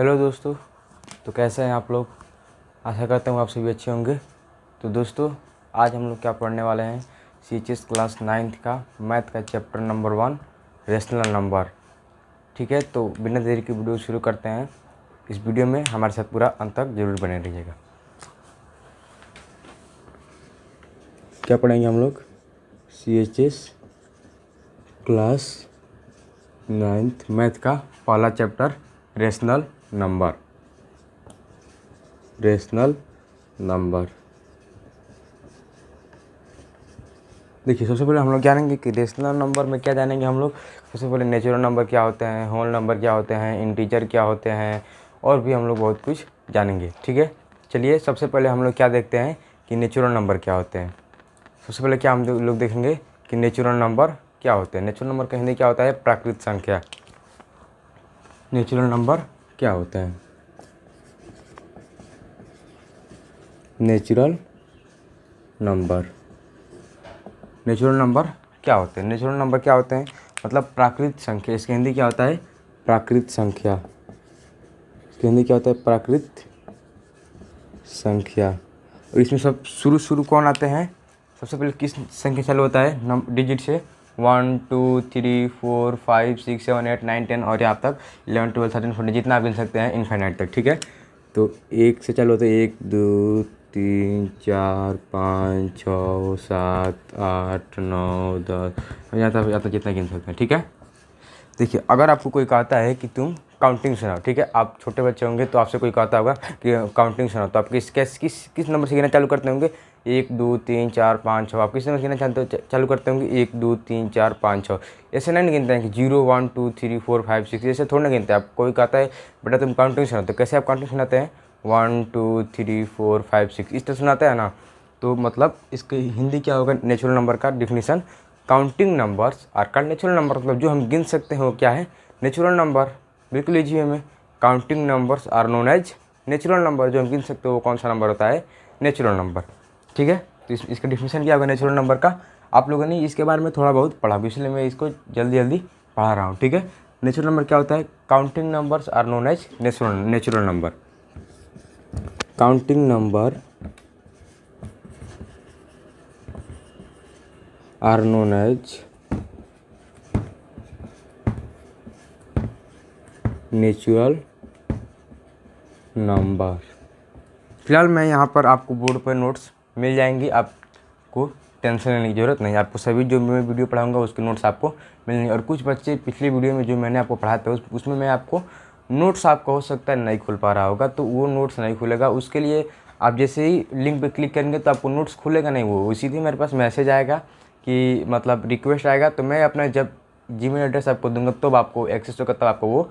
Hello दोस्तों, तो कैसे हैं आप लोग। आशा करता हूँ आप सभी अच्छे होंगे। तो दोस्तों, आज हम लोग क्या पढ़ने वाले हैं, CHS क्लास 9th का मैथ का चैप्टर नंबर 1 रेशनल नंबर। ठीक है, तो बिना देरी की वीडियो शुरू करते हैं। इस वीडियो में हमारे साथ पूरा अंत तक जरूर बने रहिएगा। क्या पढ़ेंगे हम लोग, CHS क्लास 9th मैथ का पहला चैप्टर रेशनल नंबर। देखिए, सबसे पहले हम लोग जानेंगे कि रेशनल नंबर में क्या जानेंगे हम लोग। सबसे पहले नेचुरल नंबर क्या होते हैं, होल नंबर क्या होते हैं, इंटीजर क्या होते हैं, और भी हम लोग बहुत कुछ जानेंगे। ठीक है, चलिए सबसे पहले हम लोग क्या देखते हैं कि नेचुरल नंबर क्या होते हैं। सबसे पहले क्या हम लोग देखेंगे कि नेचुरल नंबर क्या होते हैं। नेचुरल नंबर का हिंदी क्या होता है, प्राकृत संख्या। नेचुरल नंबर क्या होता है, नेचुरल नंबर क्या होते हैं। नेचुरल नंबर क्या होते हैं मतलब प्राकृत संख्या। इसका हिंदी क्या होता है, प्राकृत संख्या। इसका हिंदी क्या होता है, प्राकृत संख्या। और इसमें सब शुरू कौन आते हैं, सबसे पहले किस संख्या चालू होता है डिजिट से, 1 2 3 4 5 6 7 8 9 10 और यहाँ तक 11 12 13 14 जितना आप गिन सकते हैं इनफाइनाइट तक। ठीक है, तो 1 से चालू होता है 1 2 3 4 5 6 7 8 9 10 यहाँ तक जितना गिन सकते हैं। ठीक है, देखिए अगर आपको कोई कहता है कि तुम काउंटिंग सुनाओ, ठीक है, आप छोटे बच्चे होंगे तो आपसे कोई कहता होगा कि काउंटिंग सुनाओ, तो आप किस नंबर से गिनना चालू करते होंगे, 1 2 3 4 5 6। आप किस नंबर से गिनना चालू करते होंगे, 1 2 3 4 5 6। ऐसे नहीं गिनते हैं कि 0 1 2 3 4 5 6, ऐसे थोड़ा ना गिनते हैं। आप कोई कहता है बेटा तुम काउंटिंग सुनाओ, तो कैसे आप काउंटिंग सुनाते हैं, 1 2 3 4 5 6 इस तरह सुनाते हैं ना। तो मतलब इसकी हिंदी क्या होगा, नेचुरल नंबर का definition, counting numbers are called natural number. मतलब जो हम गिन सकते हैं वो क्या है, नेचुरल नंबर। बिल्कुल ईजी में, counting numbers are known as natural number. जो हम गिन सकते हो वो कौन सा नंबर होता है, नेचुरल नंबर। ठीक है, तो इसका डिफिनीशन क्या होगा नेचुरल नंबर का। आप लोगों ने इसके बारे में थोड़ा बहुत पढ़ा, इसलिए मैं इसको जल्दी पढ़ा रहा हूँ। ठीक है, नेचुरल नंबर क्या होता है, counting numbers are known as natural number. Counting number are known as natural number. फिलहाल मैं यहाँ पर आपको बोर्ड पर नोट्स मिल जाएंगी, आपको टेंशन लेने की ज़रूरत नहीं। आपको सभी जो मैं वीडियो पढ़ाऊँगा उसके नोट्स आपको मिलेंगे। और कुछ बच्चे पिछली वीडियो में जो मैंने आपको पढ़ाया था उसमें मैं आपको नोट्स आपको हो सकता है नहीं खुल पा रहा होगा, तो वो नोट्स नहीं खुलेगा। उसके लिए आप जैसे ही लिंक पर क्लिक करेंगे तो आपको नोट्स खुलेगा नहीं, वो सीधे मेरे पास मैसेज आएगा कि मतलब रिक्वेस्ट आएगा, तो मैं अपना जब जीमेल एड्रेस आपको दूंगा तब आपको एक्सेस होगा, तब आपको वो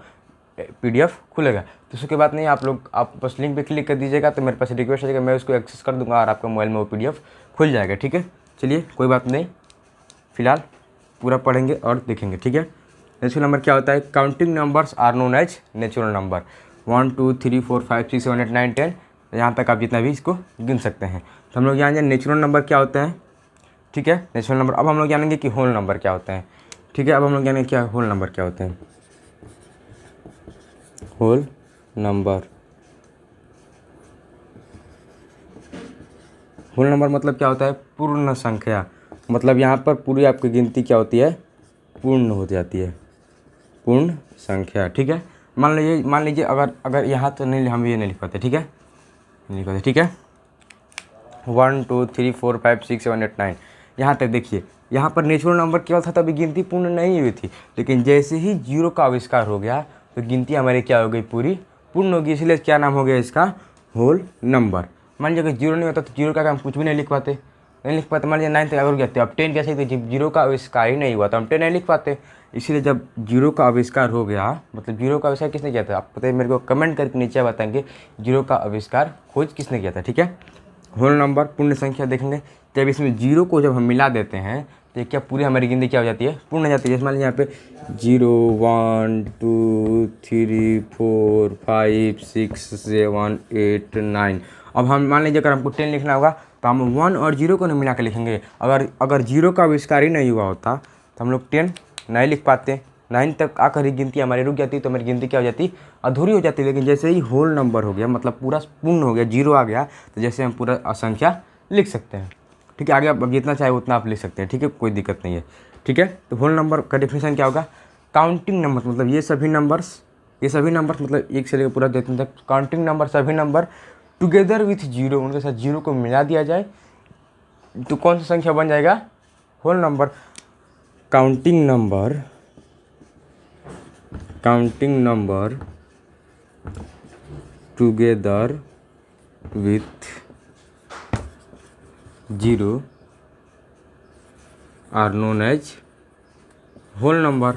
PDF खुलेगा। तो उसके बाद नहीं, आप बस लिंक पे क्लिक कर दीजिएगा तो मेरे पास रिक्वेस्ट आ जाएगा, मैं उसको एक्सेस कर दूंगा और आपका मोबाइल में वो PDF खुल जाएगा। ठीक है, चलिए कोई बात नहीं, फिलहाल पूरा पढ़ेंगे और देखेंगे। ठीक है, नेचुरल नंबर क्या होता है, counting numbers are known as natural number. 1 2 3 4 5 6 7 8 9 10 यहाँ तक आप जितना भी इसको गिन सकते हैं। तो हम लोग जानेंगे नेचुरल नंबर क्या होता है। ठीक है, नेचुरल नंबर। अब हम लोग जानेंगे कि होल नंबर क्या होते हैं। ठीक है, अब हम लोग जानेंगे क्या होल नंबर क्या होते हैं। होल नंबर मतलब क्या होता है, पूर्ण संख्या। मतलब यहाँ पर पूरी आपकी गिनती क्या होती है, पूर्ण हो जाती है, पूर्ण संख्या। ठीक है, मान लीजिए अगर यहाँ तो नहीं, हम ये नहीं लिख पाते। ठीक है, नहीं लिख पाते। ठीक है, 1 2 3 4 5 6 7 8 9 यहाँ तक देखिए। यहाँ पर नेचुरल नंबर केवल था, तभी गिनती पूर्ण नहीं हुई थी। लेकिन जैसे ही 0 का आविष्कार हो गया तो गिनती हमारी क्या हो गई, पूर्ण होगी। इसलिए क्या नाम हो गया इसका, होल नंबर। मान लीजिए अगर 0 नहीं होता तो 0 का हम कुछ भी नहीं लिख पाते। मान लीजिए 9 तक अगर गया, अब 10 कैसे, जब 0 का आविष्कार ही नहीं हुआ तो हम 10 नहीं लिख पाते। इसलिए जब 0 का आविष्कार हो गया, मतलब 0 का आविष्कार किसने किया था, आप पता है मेरे को कमेंट करके नीचे बताएंगे 0 का आविष्कार खोज किसने किया था। ठीक है, होल नंबर पूर्ण संख्या देखेंगे। जब इसमें 0 को जब हम मिला देते हैं तो क्या पूरी हमारी गिनती क्या हो जाती है, पूर्ण हो जाती है। जैसे मान लीजिए यहाँ पे 0 1 2 3 4 5 6 7 8 9। अब हम मान लीजिए अगर हमको 10 लिखना होगा तो हम 1 और 0 को नहीं मिला के लिखेंगे। अगर 0 का आविष्कार ही नहीं हुआ होता तो हम लोग 10 नहीं लिख पाते। 9 तक आकर ही गिनती हमारी रुक जाती, तो हमारी गिनती क्या हो जाती, अधूरी हो जाती। लेकिन जैसे ही होल नंबर हो गया, मतलब पूरा पूर्ण हो गया, 0 आ गया, तो जैसे हम पूरा असंख्या लिख सकते हैं। ठीक है, आगे आप जितना चाहे उतना आप लिख सकते हैं। ठीक है, कोई दिक्कत नहीं है। ठीक है, तो होल नंबर का डेफिनेशन क्या होगा, काउंटिंग नंबर, मतलब ये सभी नंबर्स मतलब 1 से लेकर पूरा 10 तक काउंटिंग नंबर, सभी नंबर टुगेदर विथ 0, उनके साथ 0 को मिला दिया जाए तो कौन सा संख्या बन जाएगा, whole number. Counting number together with 0 are known as whole number.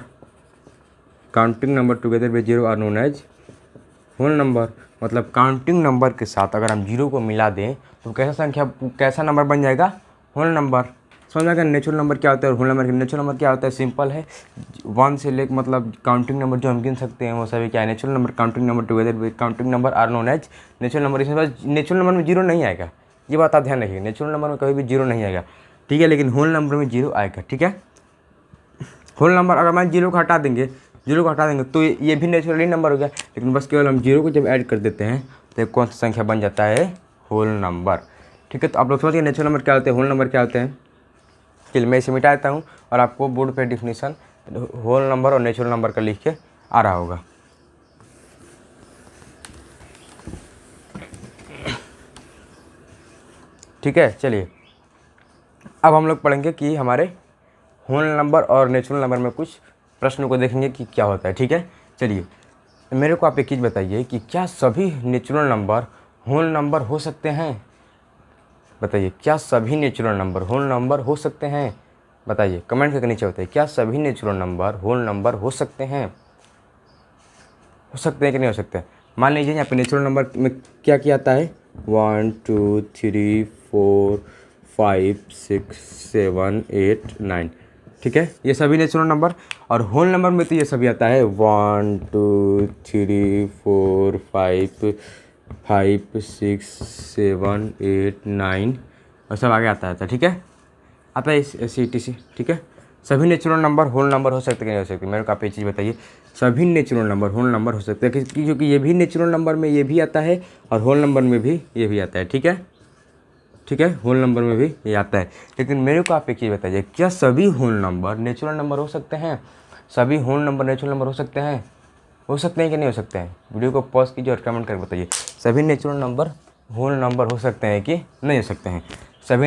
Counting number together with 0 are known as whole number, मतलब काउंटिंग नंबर के साथ अगर हम 0 को मिला दें तो कैसा नंबर बन जाएगा, होल नंबर। समझ में आएगा नेचुरल नंबर क्या होता है और होल नंबर। नेचुरल नंबर क्या होता है, सिंपल है, 1 से लेकर मतलब काउंटिंग नंबर जो हम गिन सकते हैं वो सभी क्या है, natural number. Counting number together with counting number are known as natural number. इसमें नेचुरल नंबर में 0 नहीं आएगा, ये बात आप ध्यान रखिए, नेचुरल नंबर में कभी भी 0 नहीं आएगा। ठीक है, लेकिन होल नंबर में 0 आएगा। ठीक है, होल नंबर अगर मैं 0 को हटा देंगे तो ये भी नेचुरली नंबर हो गया, लेकिन बस केवल हम 0 को जब ऐड कर देते हैं तो कौन सा संख्या बन जाता है, होल नंबर। ठीक है, तो आप लोग समझिए नेचुरल नंबर क्या होते हैं, होल नंबर क्या होते हैं। चलिए मैं इसे मिटा देता हूँ और आपको बोर्ड पे डिफिनीशन होल नंबर और नेचुरल नंबर का लिख के आ रहा होगा। ठीक है, चलिए अब हम लोग पढ़ेंगे कि हमारे होल नंबर और नेचुरल नंबर में कुछ प्रश्नों को देखेंगे कि क्या होता है। ठीक है, चलिए मेरे को आप एक चीज़ बताइए कि क्या सभी नेचुरल नंबर होल नंबर हो सकते हैं। बताइए, क्या सभी नेचुरल नंबर होल नंबर हो सकते हैं। बताइए कमेंट करके नीचे बताइए, क्या सभी नेचुरल नंबर होल नंबर हो सकते हैं। हो सकते हैं कि नहीं हो सकते हैं। मान लीजिए यहाँ पे नेचुरल नंबर में क्या क्या आता है, 1 2 3 4 5 6 7 8 9। ठीक है, ये सभी नेचुरल नंबर। और होल नंबर में तो ये सभी आता है, 1 2 3 4 5 5 6 7 8 9 और सब आगे आता है। ठीक है, आता है CTC। ठीक है, सभी नेचुरल नंबर होल नंबर हो सकते कि नहीं हो सकते। मेरे को आप ये चीज़ बताइए, सभी नेचुरल नंबर होल नंबर हो सकते हैं क्योंकि ये भी नेचुरल नंबर में ये भी आता है और होल नंबर में भी ये भी आता है। ठीक है, ठीक है, होल नंबर में भी ये आता है। लेकिन मेरे को आप एक चीज़ बताइए, क्या सभी होल नंबर नेचुरल नंबर हो सकते हैं। सभी होल नंबर नेचुरल नंबर हो सकते हैं कि नहीं हो सकते हैं। वीडियो को पॉज कीजिए और कमेंट करके बताइए, सभी नेचुरल नंबर होल नंबर हो सकते हैं कि नहीं हो सकते हैं। सभी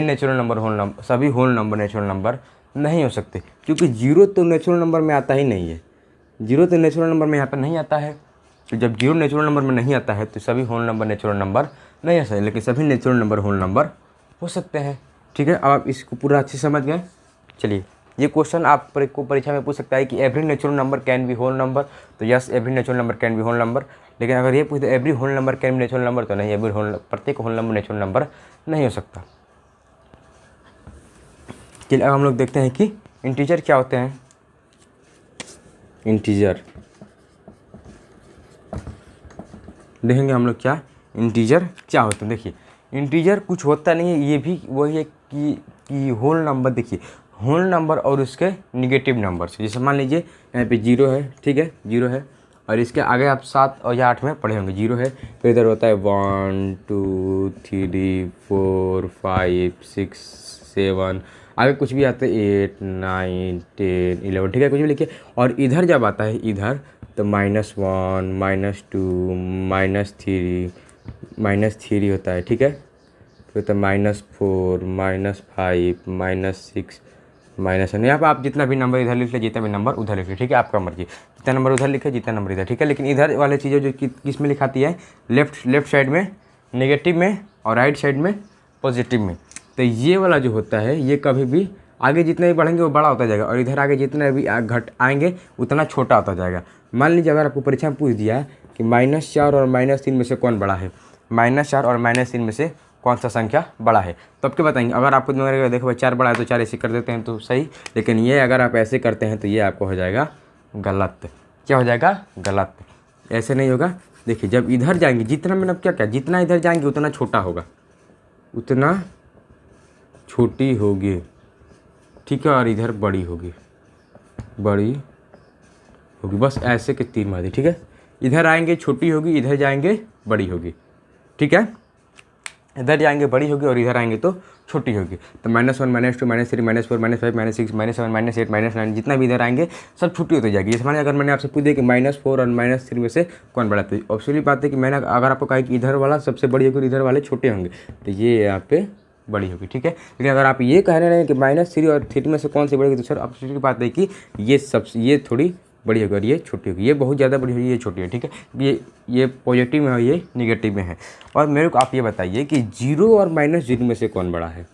होल नंबर नेचुरल नंबर नहीं हो सकते, क्योंकि 0 तो नेचुरल नंबर में आता ही नहीं है। 0 तो नेचुरल नंबर में यहाँ पर नहीं आता है, तो जब 0 नेचुरल नंबर में नहीं आता है तो सभी होल नंबर नेचुरल नंबर नहीं आ सकते। लेकिन सभी नेचुरल नंबर होल नंबर हो सकते हैं। ठीक है, अब आप इसको पूरा अच्छे समझ गए। चलिए, ये क्वेश्चन आप परीक्षा में पूछ सकता है कि every natural number can be whole number, तो yes every natural number can be whole number. लेकिन अगर ये पूछते every whole number can be natural number, तो नहीं, प्रत्येक होल नंबर नेचुरल नंबर नहीं हो सकता। चलिए अब हम लोग देखते हैं कि इंटीजर क्या होते हैं। इंटीजर देखेंगे हम लोग, क्या इंटीजर क्या होते हैं। देखिए, इंटीजर कुछ होता नहीं है, ये भी वही है कि होल नंबर। देखिए, होल नंबर और उसके निगेटिव नंबर्स, जैसे मान लीजिए यहाँ पे 0 है। ठीक है, 0 है और इसके आगे आप 7 और या 8 में पढ़े होंगे, 0 है, तो इधर होता है 1 2 3 4 5 6 7, आगे कुछ भी आता है 8 9 10 11। ठीक है, कुछ भी लिखिए। और इधर जब आता है इधर, तो -1 -2 -3 होता है। ठीक है, फिर तो -4 -5 -6 -7। यहाँ पर आप जितना भी नंबर इधर लिख ले, जितना भी नंबर उधर लिख ले। ठीक है, आपका मर्जी, जितना नंबर उधर लिखे, जितना नंबर इधर। ठीक है, लेकिन इधर वाले चीज़ें जो किस में लिखाती है, लेफ्ट साइड में नेगेटिव में और राइट साइड में पॉजिटिव में। तो ये वाला जो होता है, ये कभी भी आगे जितने भी बढ़ेंगे वो बड़ा होता जाएगा और इधर आगे जितने भी घट आएंगे उतना छोटा होता जाएगा। मान लीजिए अगर आपको परीक्षा में पूछ दिया कि -4 और -3 में से कौन बड़ा है, -4 और -3 में से कौन सा संख्या बड़ा है, तो अब क्या बताएंगे। अगर आपको देखो भाई 4 बड़ा है तो 4 ऐसे कर देते हैं तो सही, लेकिन ये अगर आप ऐसे करते हैं तो ये आपको हो जाएगा गलत। क्या हो जाएगा, गलत। ऐसे नहीं होगा। देखिए, जब इधर जाएंगे जितना, मतलब क्या जितना इधर जाएंगे उतना छोटा होगा, उतना छोटी होगी। ठीक है, और इधर बड़ी होगी, बड़ी होगी, बस ऐसे के 3 मार दी, ठीक है। इधर आएंगे छोटी होगी, इधर जाएंगे बड़ी होगी, ठीक है। इधर जाएंगे बड़ी होगी और इधर आएंगे तो छोटी होगी। तो -1 -2 -3 -4 -5 -6 -7 -8 -9 जितना भी इधर आएंगे सब छोटी होती जाएगी। जैसे माने अगर मैंने आपसे पूछ दिया कि -4 और -3 में से कौन बड़ा, तो ऑब्वियसली बात है कि मैंने अगर आपको कहा कि इधर वाला सबसे बड़ी होगी और इधर वाले छोटे होंगे, तो ये यहाँ पे बड़ी होगी, ठीक है। लेकिन अगर आप ये कह रहे हैं कि -3 और 3 में से कौन सी बड़ी होगी, तो सर ऑब्वियसली की बात है कि ये थोड़ी बड़ी होगी और ये छोटी होगी, ये बहुत ज़्यादा बड़ी होगी, ये छोटी है, ठीक है। ये पॉजिटिव में है, ये निगेटिव में है। और मेरे को आप ये बताइए कि 0 और -0 में से कौन बड़ा है,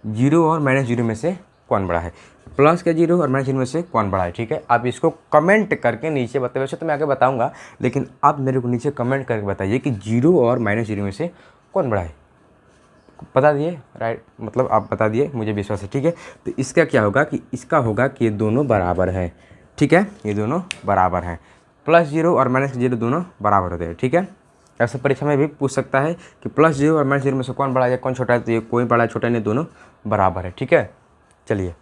0 और -0 में से कौन बड़ा है, प्लस के 0 और -0 में से कौन बड़ा है, ठीक है। आप इसको कमेंट करके नीचे बताइए, वैसे तो मैं आगे बताऊंगा, लेकिन आप मेरे को नीचे कमेंट करके बताइए कि 0 और -0 में से कौन बड़ा है। बता दिए, राइट, मतलब आप बता दिए, मुझे विश्वास है, ठीक है। तो इसका क्या होगा कि इसका होगा कि ये दोनों बराबर हैं, ठीक है, ये दोनों बराबर हैं। +0 और -0 दोनों बराबर होते हैं, ठीक है। ऐसे परीक्षा में भी पूछ सकता है कि +0 और -0 में से कौन बड़ा है कौन छोटा है, तो ये कोई बड़ा छोटा नहीं, दोनों बराबर है, ठीक है। चलिए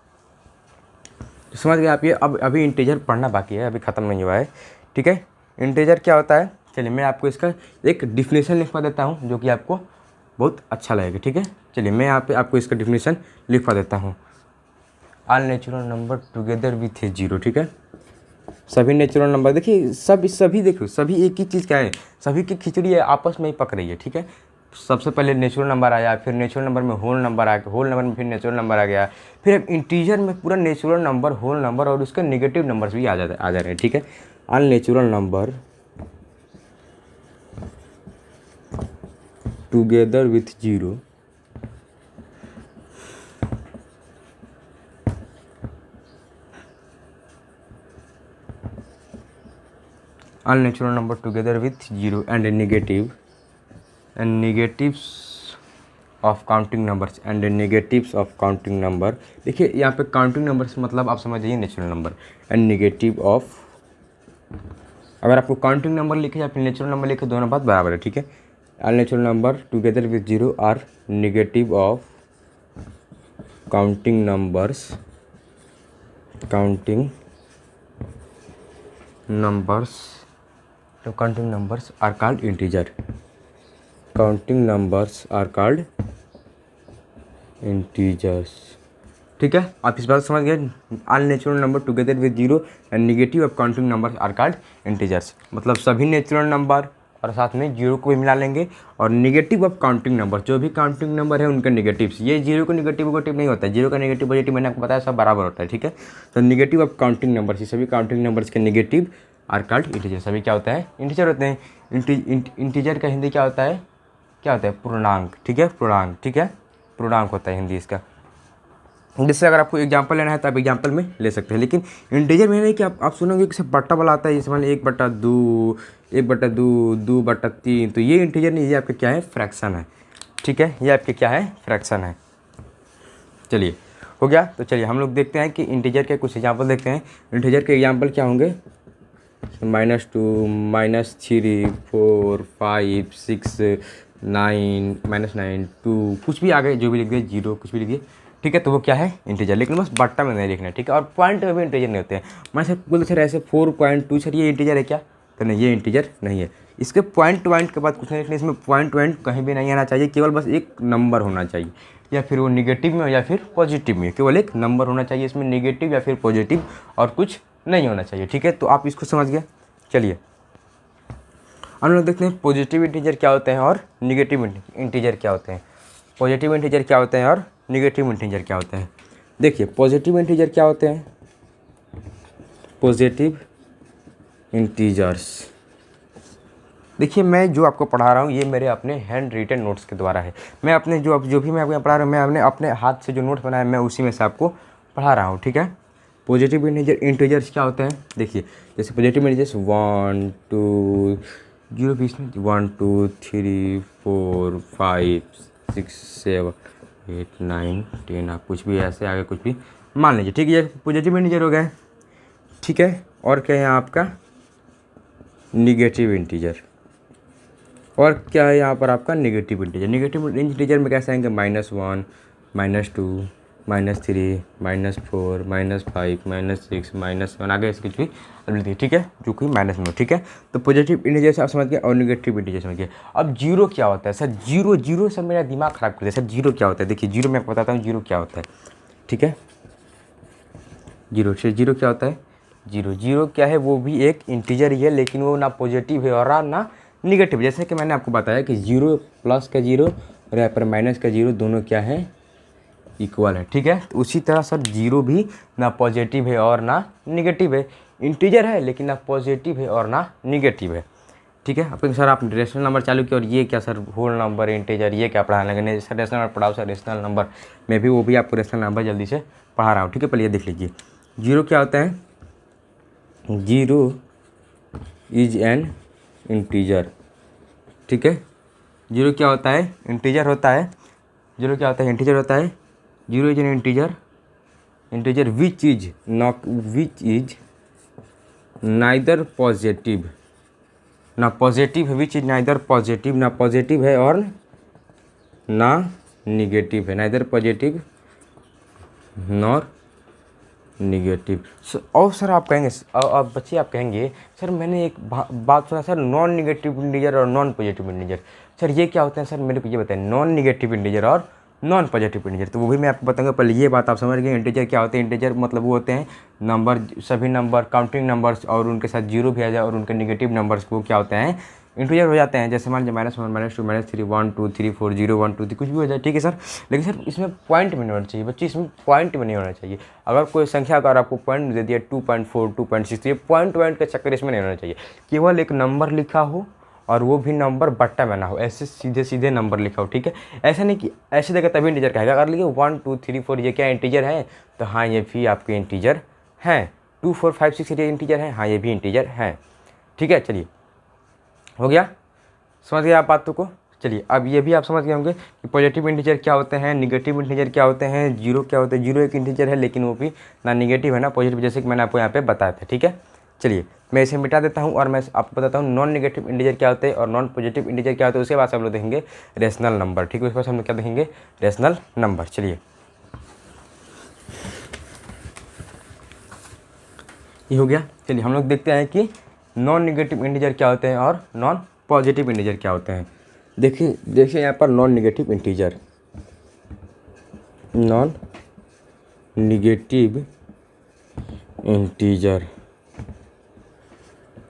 तो समझ गए आप ये। अब अभी इंटीजर पढ़ना बाकी है, अभी ख़त्म नहीं हुआ है, ठीक है। इंटीजर क्या होता है, चलिए मैं आपको इसका एक डिफिनेशन लिखवा देता हूँ जो कि आपको बहुत अच्छा लगेगा, ठीक है। चलिए मैं यहाँ पे आपको इसका डिफिनेशन लिखवा देता हूँ। All natural number together with a 0, ठीक है। सभी नेचुरल नंबर देखिए, सभी देखो, सभी एक ही चीज़ क्या है, सभी की खिचड़ी है, आपस में ही पक रही है, ठीक है। सबसे पहले नेचुरल नंबर आया, फिर नेचुरल नंबर में होल नंबर आ गया, होल नंबर में फिर नेचुरल नंबर आ गया, फिर अब इंटीजर में पूरा नेचुरल नंबर, होल नंबर और उसके नेगेटिव नंबर्स भी आ जा रहे हैं, ठीक है। Unnatural number together with 0 unnatural number together with 0 and negatives of counting numbers and negatives of counting number। देखिए यहाँ पे काउंटिंग नंबर्स मतलब आप समझ जाइए natural number and negative of, अगर आपको काउंटिंग नंबर लिखे या फिर नेचुरल नंबर लिखे दोनों बात बराबर है, ठीक है। Unnatural number together with 0 are negative of counting numbers तो counting numbers are called integer, counting numbers are called integers, ठीक है। आप इस बात समझ गए। Unnatural number together with 0 and negative of counting numbers are called integers, मतलब सभी नेचुरल नंबर और साथ में 0 को भी मिला लेंगे, और नेगेटिव ऑफ काउंटिंग नंबर, जो भी काउंटिंग नंबर है उनके नेगेटिव्स, ये 0 को नेगेटिव नहीं होता है, 0 का नेगेटिव पॉजिटिव मैंने आपको बताया सब बराबर होता है, ठीक है। तो नेगेटिव ऑफ काउंटिंग नंबर्स, ये सभी काउंटिंग नंबर्स के नेगेटिव आर कॉल्ड इंटीजर, सभी क्या होता है, इंटीजर होते हैं। इंटीजर का हिंदी क्या होता है, पूर्णांक, ठीक है, पूर्णांक, ठीक है, पूर्णांक होता है हिंदी इसका। जैसे अगर आपको एग्जांपल लेना है तो आप एग्जांपल में ले सकते हैं, लेकिन इंटीजर में नहीं कि आप सुनोगे कि सब बट्टा वाला आता है, जैसे मान 1/2, 1/2, 2/3, तो ये इंटीजर नहीं, ये आपका क्या है, फ्रैक्शन है, ठीक है, ये आपके क्या है, फ्रैक्शन है। चलिए हो गया। तो चलिए हम लोग देखते हैं कि इंटीजर के कुछ एग्जांपल देखते हैं। इंटीजर के एग्जांपल क्या होंगे, -2, -3, 4, 5, 6, 9, -9, 2, कुछ भी आगे जो भी लिख दिए, 0 कुछ भी लिखिए, ठीक है। तो वो क्या है, इंटीजर, लेकिन बस बट्टा में नहीं लिखना है, ठीक है। और पॉइंट में भी इंटीजर नहीं होते हैं। मैं सर बोलते सर ऐसे 4.2 सर ये इंटीजर है क्या, तो नहीं, ये इंटीजर नहीं है। इसके पॉइंट के बाद कुछ नहीं लिखना, इसमें पॉइंट कहीं भी नहीं आना चाहिए, केवल बस एक नंबर होना चाहिए, या फिर वो निगेटिव में हो या फिर पॉजिटिव में, केवल एक नंबर होना चाहिए, इसमें निगेटिव या फिर पॉजिटिव और कुछ नहीं होना चाहिए, ठीक है। तो आप इसको समझ गए। चलिए हम लोग देखते हैं पॉजिटिव इंटीजर क्या होते हैं और निगेटिव इंटीजर क्या होते हैं। पॉजिटिव इंटीजर क्या होते हैं और निगेटिव इंटीजर क्या होते हैं। देखिए पॉजिटिव इंटीजर क्या होते हैं, पॉजिटिव इंटीजर्स, देखिए मैं जो आपको पढ़ा रहा हूँ ये मेरे अपने हैंड रिटन नोट्स के द्वारा है। मैं अपने जो भी मैं आपको पढ़ा रहा हूँ, मैं अपने हाथ से जो नोट्स बनाया मैं उसी में से आपको पढ़ा रहा हूँ, ठीक है। पॉजिटिव इंटीजर्स क्या होते हैं, देखिए जैसे पॉजिटिव इंटीजर्स 1, 2, 0 बीच में 1, 2, 3, 4, 5, 6, 7, 8, 9, 10, आप कुछ भी ऐसे आगे कुछ भी मान लीजिए, ठीक है। ये पॉजिटिव इंटीजर हो गए, ठीक है। और क्या है आपका निगेटिव इंटीजर, और क्या है यहाँ पर आपका नेगेटिव इंटीजर। नेगेटिव इंटीजर में कैसे आएंगे, -1, -2, -3 -4 -5 -6 -7 आगे इसकी कुछ भी अबिलिटी, ठीक है, जो कि माइनस में हो, ठीक है। तो पॉजिटिव इंटीजर से आप समझ गए और निगेटिव इंटीजर समझ गए। अब जीरो क्या होता है सर? जीरो, जीरो सर मेरा दिमाग खराब कर दिया सर। जीरो क्या होता है? देखिए जीरो मैं आपको बताता हूँ जीरो क्या होता है, ठीक है। जीरो से जीरो क्या होता है? जीरो, जीरो क्या है? वो भी एक इंटीजर ही है, लेकिन वो ना पॉजिटिव है और ना निगेटिव। जैसे कि मैंने आपको बताया कि जीरो प्लस का जीरो और यहाँ पर माइनस का जीरो दोनों क्या है? इक्वल है, ठीक है। तो उसी तरह सर जीरो भी ना पॉजिटिव है और ना निगेटिव है, इंटीजर है लेकिन ना पॉजिटिव है और ना निगेटिव है, ठीक है। अपन सर आप रेशनल नंबर चालू किया और ये क्या सर होल नंबर इंटीजर ये क्या पढ़ाने लगे? नहीं सर रेशनल नंबर पढ़ाओ सर, रेशनल नंबर मैं भी वो भी आपको रेशनल नंबर जल्दी से पढ़ा रहा हूँ, ठीक है। पहले ये देख लीजिए जीरो क्या होता है? जीरो इज एन इंटीजर, ठीक है। जीरो क्या होता है? इंटीजर होता है। जीरो क्या होता है? इंटीजर होता है। Zero is an integer, integer which is neither positive, ना पॉजिटिव है, विच इज नाइदर पॉजिटिव, ना पॉजिटिव है और ना निगेटिव है, नाइदर पॉजिटिव नॉर निगेटिव। और सर आप कहेंगे अब बच्चे आप कहेंगे सर मैंने एक बात सुना सर, नॉन निगेटिव इंटीजर और नॉन पॉजिटिव इंटीजर, सर ये क्या होते हैं सर? मेरे को ये बताएं, नॉन निगेटिव इंटीजर और नॉन पॉजिटिव इंटीजर। तो वो भी मैं आपको बताऊंगा। पहले ये बात आप समझ गए इंटीजर क्या होते हैं? इंटीजर मतलब वो होते हैं नंबर, सभी नंबर काउंटिंग नंबर्स और उनके साथ जीरो भी आ जाए और उनके निगेटिव नंबर्स को क्या होते हैं? इंटीजर हो जाते हैं। जैसे मान लीजिए -1 -2 -3 1 2 3 4 0 1 2 3 कुछ भी हो जाए, ठीक है सर। लेकिन सर इसमें पॉइंट में नहीं होना चाहिए बच्चे, इसमें पॉइंट में नहीं होना चाहिए। अगर कोई संख्या अगर आपको पॉइंट दे दिया 2.4 2.6 तो ये पॉइंट का चक्कर इसमें नहीं होना चाहिए। केवल एक नंबर लिखा हो और वो भी नंबर बट्टा में ना हो, ऐसे सीधे सीधे नंबर लिखा हो, ठीक है। ऐसा नहीं कि ऐसे देगा तभी इंटीजर कहेगा। अगर लिखे 1 2 3 4 ये क्या इंटीजर है? तो हाँ ये भी आपके इंटीजर हैं। 2 4 5 6 ये इंटीजर है, हाँ ये भी इंटीजर हैं, ठीक है। चलिए हो गया, समझ गए आप बातों को? चलिए अब ये भी आप समझ गए होंगे कि पॉजिटिव इंटीजर क्या होते हैं, निगेटिव इंटीजर क्या होते हैं, जीरो क्या होते हैं। जीरो एक इंटीजर है लेकिन वो भी ना निगेटिव है ना पॉजिटिव, जैसे कि मैंने आपको यहाँ पे बताया था, ठीक है। चलिए मैं इसे मिटा देता हूँ और मैं आपको बताता हूँ नॉन निगेटिव इंटीजर क्या होते हैं और नॉन पॉजिटिव इंटीजर क्या होते हैं। उसके बाद हम लोग देखेंगे रेशनल नंबर, ठीक है। उसके बाद हम लोग क्या देखेंगे? Rational number. चलिए ये हो गया। चलिए हम लोग देखते हैं कि नॉन निगेटिव इंटीजर क्या होते हैं और नॉन पॉजिटिव इंटीजर क्या होते हैं। देखिए यहाँ पर non negative integer, non negative integer,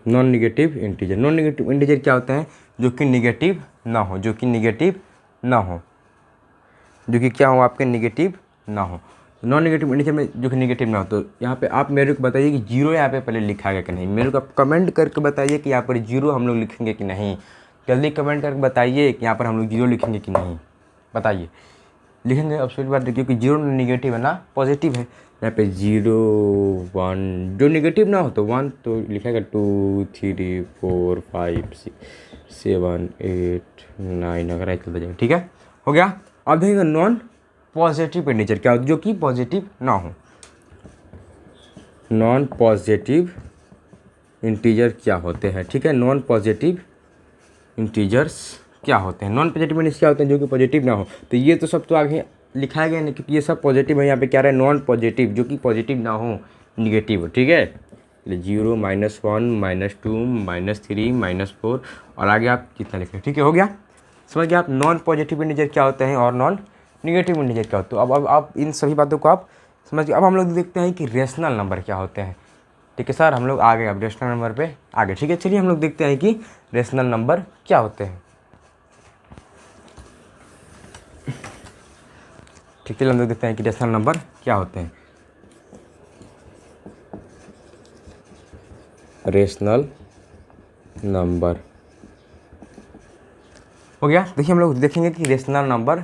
non negative integer. Non negative integer क्या होते हैं? जो कि निगेटिव ना हो, जो कि निगेटिव ना हो, जो कि क्या हो आपके? निगेटिव ना हो। नॉन निगेटिव इंटीजर में जो कि निगेटिव ना हो, तो यहाँ पे आप मेरे को बताइए कि जीरो यहाँ पे पहले लिखा गया कि नहीं। मेरे को आप कमेंट करके बताइए कि यहाँ पर जीरो हम लोग लिखेंगे कि नहीं। जल्दी कमेंट करके बताइए कि यहाँ पर हम लोग जीरो लिखेंगे कि नहीं, बताइए। लिखेंगे अब सही बात देखिए कि जीरो निगेटिव है ना पॉजिटिव है। यहाँ पे 0 1 जो निगेटिव ना हो तो 1 तो लिखेगा 2 3 4 5 6 7 8 9 अगर ऐसे चलता जाएगा, ठीक है। हो गया। अब देखेंगे नॉन पॉजिटिव इंटीजर क्या होता है? जो कि पॉजिटिव ना हो। नॉन पॉजिटिव इंटीजर क्या होते हैं, ठीक है। नॉन पॉजिटिव इंटीजर्स क्या होते हैं? नॉन पॉजिटिव इंटीजर क्या होते हैं? जो कि पॉजिटिव ना हो। तो ये तो सब तो आगे लिखाया गया नहीं क्योंकि ये सब पॉजिटिव है। यहाँ पे क्या रहा है? नॉन पॉजिटिव, जो कि पॉजिटिव ना हो, निगेटिव, ठीक है। 0 -1 -2 -3 -4 और आगे आप कितना लिखें, ठीक है। हो गया, समझ गया आप नॉन पॉजिटिव इंटीजर क्या होते हैं और नॉन निगेटिव इंटीजर क्या होते हैं। अब आप इन सभी बातों को आप समझ गए। अब हम लोग देखते हैं कि रेशनल नंबर क्या होते हैं, ठीक है सर। हम लोग आ गए अब रेशनल नंबर पे आगे, ठीक है। चलिए हम लोग देखते हैं कि रेशनल नंबर क्या होते हैं, ठीक है। हम लोग देखते हैं कि रेशनल नंबर क्या होते हैं। रेशनल नंबर हो गया। देखिए हम लोग देखेंगे कि रेशनल नंबर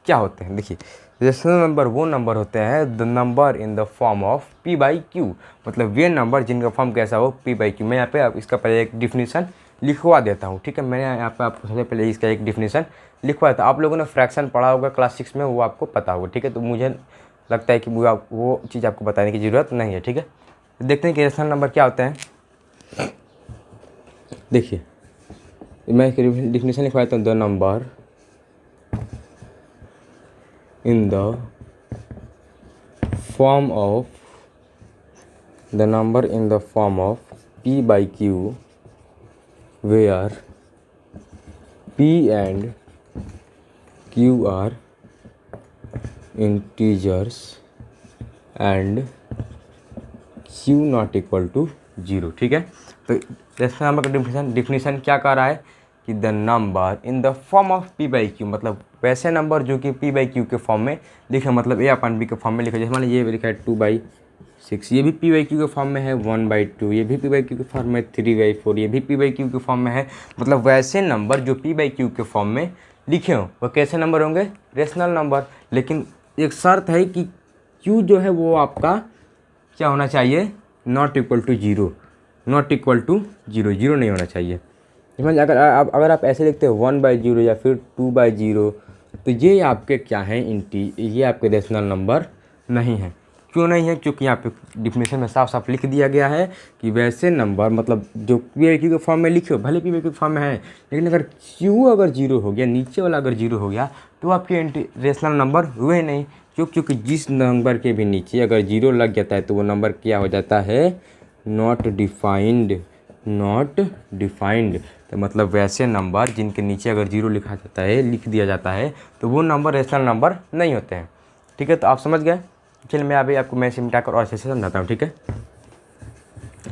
क्या होते हैं। देखिए रेशनल नंबर वो नंबर होते हैं the number in the form of p/q, मतलब वे नंबर जिनका फॉर्म कैसा हो p/q। मैं यहाँ पे आप इसका पहले एक डिफिनीसन लिखवा देता हूँ, ठीक है। मैंने यहाँ पे आपको सबसे पहले इसका एक डिफिनीसन लिखवाया था। आप लोगों ने फ्रैक्शन पढ़ा होगा क्लास 6 में, वो आपको पता होगा, ठीक है। तो मुझे लगता है कि वो चीज़ आपको बताने की ज़रूरत नहीं है, ठीक है। देखते हैं कि रेशनल नंबर क्या होते हैं। देखिए मैं इसकी डिफिनीशन लिखवाता हूँ the number in the form of the number in the form of p by q where p and q are integers and q not equal to 0। ठीक है, तो रेशनल नंबर का डिफिनीशन क्या कह रहा है कि the number in the form of p by Q, मतलब वैसे नंबर जो कि p बाई क्यू के फॉर्म में लिखे, मतलब a अपन b के फॉर्म में लिखे। जैसे मान लीजिए ये लिखा है 2/6, ये भी p बाई क्यू के फॉर्म में है। 1/2 ये भी p बाई क्यू के फॉर्म में। 3/4 ये भी p बाई क्यू के फॉर्म में है। मतलब वैसे नंबर जो p बाई क्यू के फॉर्म में लिखे हों वो कैसे नंबर होंगे? Rational number. लेकिन एक शर्त है कि q जो है वो आपका क्या होना चाहिए? Not equal to 0, not equal to 0, 0 नहीं होना चाहिए। समझ? अगर आप ऐसे लिखते हो 1/0 या फिर 2/0 तो ये आपके क्या हैं? ये आपके रेशनल नंबर नहीं है। क्यों नहीं है? क्योंकि यहाँ पे डिफिनेशन में साफ साफ लिख दिया गया है कि वैसे नंबर, मतलब जो p बाई क्यू के फॉर्म में लिखो, भले p बाई क्यू के फॉर्म में है, लेकिन अगर q अगर 0 हो गया, नीचे वाला अगर 0 हो गया तो आपके रेशनल नंबर हुए नहीं। क्योंकि जिस नंबर के भी नीचे अगर 0 लग जाता है तो वो नंबर क्या हो जाता है? Not defined, not defined. तो मतलब वैसे नंबर जिनके नीचे अगर 0 लिखा जाता है, लिख दिया जाता है, तो वो नंबर रेशनल नंबर नहीं होते हैं। ठीक है, तो आप समझ गए। चलिए मैं अभी आपको मैं मिटाकर और अच्छे से समझाता हूँ। ठीक है,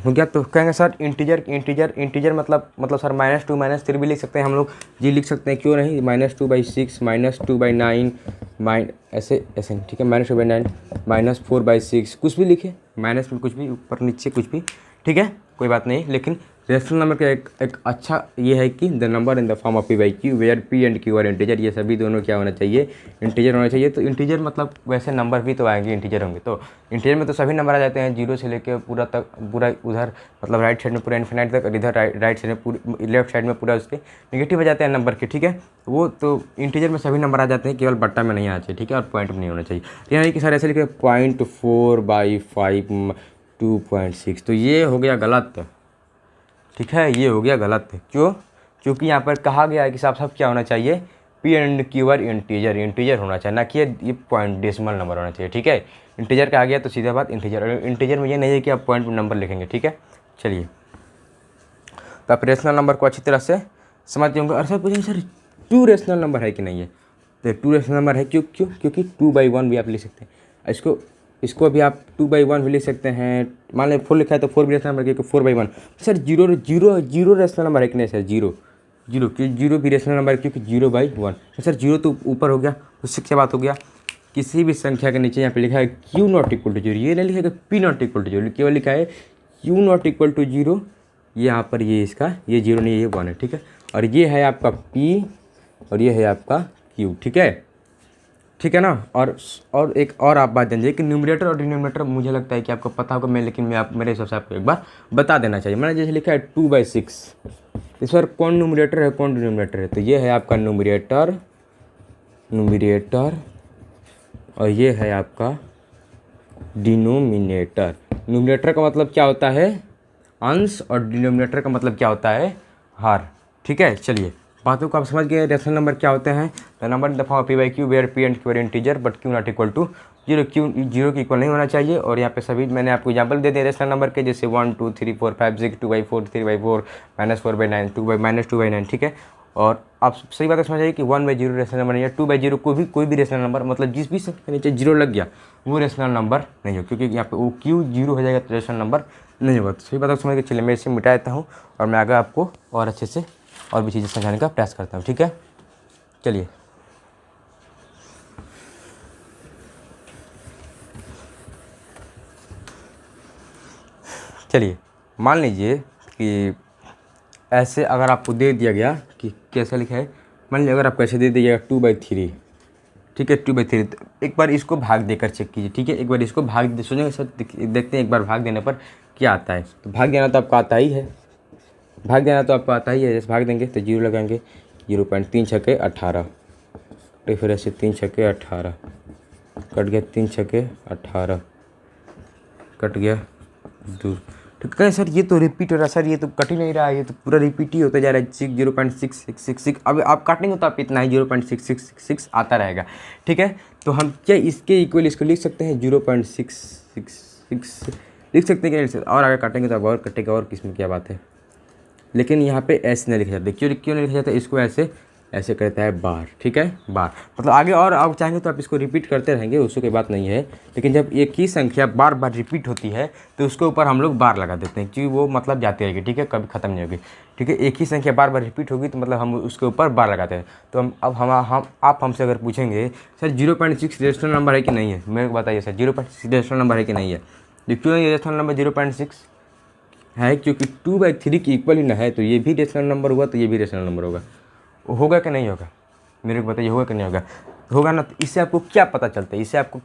हो गया? तो कहेंगे सर इंटीजर मतलब सर -2 -3 भी लिख सकते हैं हम लोग। जी लिख सकते हैं, क्यों नहीं? -2/6 -2/9 ऐसे ऐसे। ठीक है, -2/9 -4/6 कुछ भी लिखे, माइनस में कुछ भी, ऊपर नीचे कुछ भी। ठीक है, कोई बात नहीं। लेकिन रेशनल नंबर का एक अच्छा ये है कि the number in the form of p by q where p and q are integer, ये सभी दोनों क्या होना चाहिए? इंटीजर होना चाहिए। तो इंटीजर मतलब वैसे नंबर भी तो आएंगे, इंटीजर होंगे। तो इंटीजर में तो सभी नंबर आ जाते हैं, 0 से लेकर पूरा तक, पूरा उधर मतलब राइट साइड में पूरा इन्फिनाइट तक, और इधर राइट साइड में पूरे लेफ्ट साइड में पूरा उसके नेगेटिव आ जाते हैं नंबर के। ठीक है, वो तो इंटीजर में सभी नंबर आ जाते हैं, केवल बट्टा में नहीं आना चाहिए। ठीक है, और पॉइंट में नहीं होना चाहिए। यानी कि सर ऐसे लिखे 0.4/5 2.6, तो ये हो गया गलत। ठीक है, ये हो गया गलत। क्यों? क्योंकि यहाँ पर कहा गया है कि साफ साफ क्या होना चाहिए? p and q are integer, integer होना चाहिए, ना कि ये पॉइंट डेसिमल नंबर होना चाहिए। ठीक है, इंटीजर का आ गया तो सीधा बात इंटीजर। इंटीजर में ये नहीं है कि आप पॉइंट में नंबर लिखेंगे। ठीक है, चलिए, तो आप रेशनल नंबर को अच्छी तरह से समझते होंगे। और सर पूछेंगे सर 2 रेशनल नंबर है कि नहीं है? तो 2 रेशनल नंबर है। क्योंकि 2/1 भी आप लिख सकते हैं। इसको भी आप 2/1 भी लिख सकते हैं। मान लें 4 लिखा है तो 4 भी रेशनल नंबर, क्योंकि 4/1। सर 0 रेशनल नंबर है कि नहीं? सर 0 भी रेशनल नंबर है, क्योंकि 0/1। तो सर 0 तो ऊपर हो गया, उससे क्या बात हो गया? किसी भी संख्या के नीचे यहाँ पे लिखा है q नॉट इक्वल टू 0, ये नहीं लिखा है p नॉट इक्वल टू 0, केवल लिखा है q नॉट इक्वल टू 0। ये यहाँ पर ये इसका ये 0 नहीं, ये 1 है। ठीक है, और ये है आपका p और ये है आपका q। ठीक है, ठीक है ना। और एक और आप बात जानिए कि न्यूमरेटर और डिनोमिनेटर मुझे लगता है कि आपको पता होगा, लेकिन मेरे हिसाब से आपको एक बार बता देना चाहिए। मैंने जैसे लिखा है 2/6, इस पर कौन न्यूमरेटर है कौन डिनोमिनेटर है? तो ये है आपका न्यूमरेटर और ये है आपका डिनोमिनेटर। न्यूमरेटर का मतलब क्या होता है? अंश, और डिनोमिनेटर का मतलब क्या होता है? हर। ठीक है, चलिए बातों को आप समझ गए। रेशनल नंबर क्या होते हैं? The number in the form of p by q where p and q are integer but q not equal to 0, q 0 के इक्वल नहीं होना चाहिए। और यहाँ पे सभी मैंने आपको एग्जाम्पल दे दिए रेशनल नंबर के, जैसे 1 2 3 4 5 6 2/4 3/4 -4/9 2/9। ठीक है, और आप सही बात समझ आइए कि 1/0 रेशनल नंबर नहीं है। 2/0 कोई भी रेशनल नंबर, मतलब जिस भी संख्या के नीचे 0 लग गया वो रेशनल नंबर नहीं हो, क्योंकि यहाँ पे वो q 0 हो जाएगा तो रेशनल नंबर नहीं होगा। तो सही बात समझ के चलिए मैं इसे मिटा देता हूँ और मैं आगे आपको और अच्छे से और भी चीज़ें समझाने का प्रयास करता हूँ। ठीक है, चलिए मान लीजिए कि ऐसे अगर आपको दे दिया गया कि कैसे लिखा है, मान लीजिए अगर आपको ऐसे दे दिया गया 2/3। ठीक है, 2/3। तो एक बार इसको भाग देकर चेक कीजिए। ठीक है, एक बार इसको भाग दे, सोचेंगे सर देखते हैं एक बार भाग देने पर क्या आता है। तो भाग देना तो आपको आता ही है, जैसे भाग देंगे तो 0 लगाएंगे, 0.3 छक्के 18, तो फिर ऐसे 3 छक्के 18 कट गया, 3 छक्के 18 कट गया 2। तो कहें सर ये तो रिपीट हो रहा है, सर ये तो कट ही नहीं रहा है, ये तो पूरा रिपीट ही होता जा रहा है, 0.6666। अब आप काटेंगे तो आप इतना ही 0.6666 आता रहेगा। ठीक है, तो हम क्या इसके इक्वल इसको लिख सकते हैं 0.666 लिख सकते हैं कि नहीं, और आगे काटेंगे तो अब और कटेगा, और किस्म क्या बात है। लेकिन यहाँ पे ऐसे नहीं लिखा जाता, क्यों नहीं लिखा जाता, इसको ऐसे ऐसे कहता है बार। ठीक है, बार मतलब आगे और आप चाहेंगे तो आप इसको रिपीट करते रहेंगे, उसको कोई बात नहीं है। लेकिन जब एक ही संख्या बार बार रिपीट होती है तो उसके ऊपर हम लोग बार लगा देते हैं, क्योंकि वो मतलब जाती रहेगी। ठीक है, कभी ख़त्म नहीं होगी। ठीक है, एक ही संख्या बार बार रिपीट होगी तो मतलब हम उसके ऊपर बार लगाते हैं। तो हम आप हमसे अगर पूछेंगे सर 0.6 रेशनल नंबर है कि नहीं है, मेरे को बताइए सर 0.6 रेशनल नंबर है कि नहीं है। क्यों नहीं रेशनल नंबर 0.6 है, क्योंकि 2/3 की इक्वल ही ना है, तो ये भी रेशनल नंबर होगा, तो ये भी रेशनल नंबर होगा कि नहीं होगा, मेरे को बताइए, होगा कि नहीं होगा। होगा ना। तो इससे आपको क्या पता चलता है, इससे आपको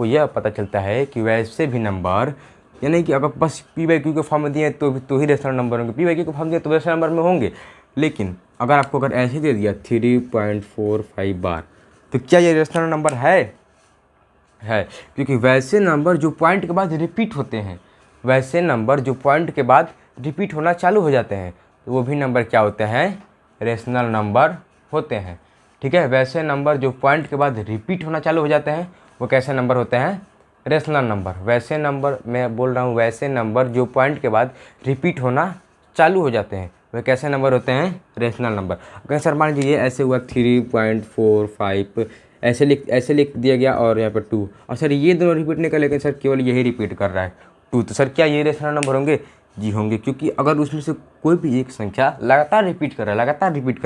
यह पता चलता है कि वैसे भी नंबर, यानी कि अगर बस p/q के फॉर्म में दिए तो ही रेशनल नंबर होंगे, p/q के फॉर्म दिए तो रेशनल नंबर में होंगे। लेकिन अगर ऐसे दे दिया 3.45 बार, तो क्या ये रेशनल नंबर है? क्योंकि वैसे नंबर जो पॉइंट के बाद रिपीट होते हैं, वैसे नंबर जो पॉइंट के बाद रिपीट होना चालू हो जाते हैं, तो वो भी नंबर क्या होते हैं? रेशनल नंबर होते हैं। ठीक है, वैसे नंबर जो पॉइंट के बाद रिपीट होना चालू हो जाते हैं वो कैसे नंबर होते हैं? Rational number. वैसे नंबर, मैं बोल रहा हूँ वैसे नंबर जो पॉइंट के बाद रिपीट होना चालू हो जाते हैं वे कैसे नंबर होते हैं? Rational number. अगर सर मान लीजिए ऐसे हुआ 3.45 ऐसे लिख दिया गया और यहाँ पर 2, और सर ये दोनों रिपीट नहीं कर, लेकिन सर केवल यही रिपीट कर रहा है 2, तो सर क्या ये रेशनल नंबर होंगे? जी होंगे, क्योंकि अगर उसमें से कोई भी एक संख्या लगातार रिपीट कर रहा है,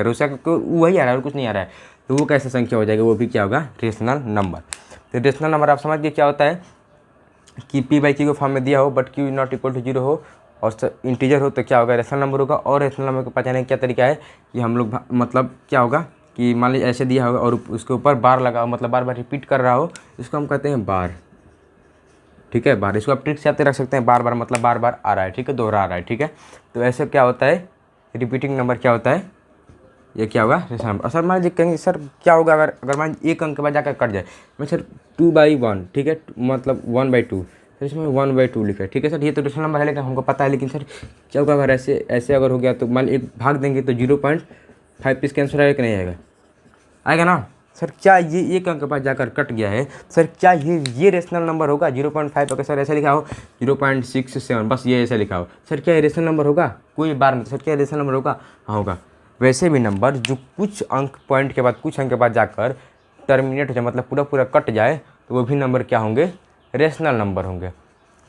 उससे वही आ रहा है और कुछ नहीं आ रहा है, तो वो कैसे संख्या हो जाएगा? वो भी क्या होगा? Rational number. तो रेशनल नंबर आप समझ गए क्या होता है कि p/q के फॉर्म में दिया हो but q not equal to 0 हो और इंटीजर हो तो क्या होगा? रेशनल नंबर होगा। और रेशनल नंबर को पहचानने का क्या तरीका है कि हम लोग मतलब क्या होगा कि मान लीजिए ऐसे दिया होगा और उसके ऊपर बार लगा हो, मतलब बार बार रिपीट कर रहा हो, इसको हम कहते हैं बार। ठीक है, बार। इसको आप ट्रिक से आते रख सकते हैं, बार बार मतलब बार बार आ रहा है। ठीक है, दोहरा आ रहा है। ठीक है, तो ऐसे क्या होता है? रिपीटिंग नंबर क्या होता है? ये क्या होगा? Rational number. और सर मान लीजिए कहेंगे सर क्या होगा अगर मान एक अंक के बाद जाकर कट जाए, मैं सर 2/1, ठीक है, मतलब 1/2, सर इसमें 1/2 लिखा है। ठीक है सर, ये तो रेशनल नंबर है, लेकिन हमको पता है। लेकिन सर क्या होगा अगर ऐसे अगर हो गया तो मान एक भाग देंगे तो 0.5 इसके आंसर आएगा कि नहीं आएगा? आएगा ना। सर क्या ये एक अंक के बाद जाकर कट गया है, सर क्या ये रेशनल नंबर होगा? 0.5 अगर सर ऐसे लिखा हो 0.67, बस ये ऐसे लिखा हो, सर क्या ये रेशनल नंबर होगा? कोई बार में सर क्या रेशनल नंबर होगा? हाँ होगा। वैसे भी नंबर जो कुछ अंक पॉइंट के बाद कुछ अंक के बाद जाकर टर्मिनेट हो जाए, मतलब पूरा पूरा कट जाए, तो वो भी नंबर क्या होंगे? रेशनल नंबर होंगे।